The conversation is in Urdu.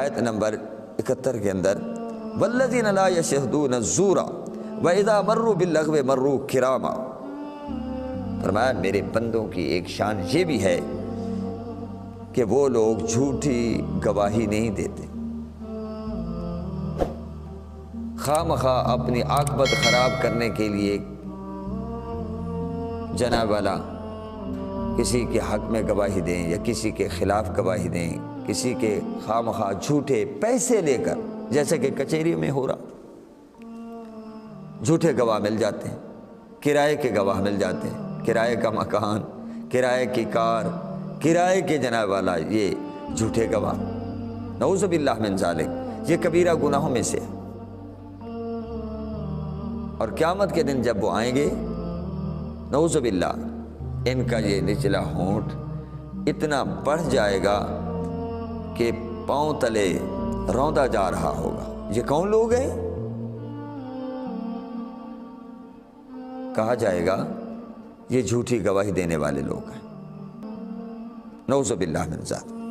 آیت نمبر 71 کے اندر والذین لا یشہدون الزور واذا مروا باللغو مروا کراما، فرمایا میرے بندوں کی ایک شان یہ بھی ہے کہ وہ لوگ جھوٹی گواہی نہیں دیتے، خواہ مخواہ اپنی عاقبت خراب کرنے کے لیے جناب والا کسی کے حق میں گواہی دیں یا کسی کے خلاف گواہی دیں، کسی کے خواہ مخواہ جھوٹے پیسے لے کر، جیسے کہ کچہری میں ہو رہا، جھوٹے گواہ مل جاتے ہیں، کرائے کے گواہ مل جاتے ہیں، کرائے کا مکان، کرائے کی کار، کرائے کے جناب والا یہ جھوٹے گواہ، نعوذ باللہ من ذالک، یہ کبیرہ گناہوں میں سے ہے۔ اور قیامت کے دن جب وہ آئیں گے نعوذ باللہ، ان کا یہ نچلا ہونٹ اتنا بڑھ جائے گا کہ پاؤں تلے روندا جا رہا ہوگا۔ یہ کون لوگ ہیں؟ کہا جائے گا یہ جھوٹی گواہی دینے والے لوگ ہیں، نعوذ باللہ من ذالک۔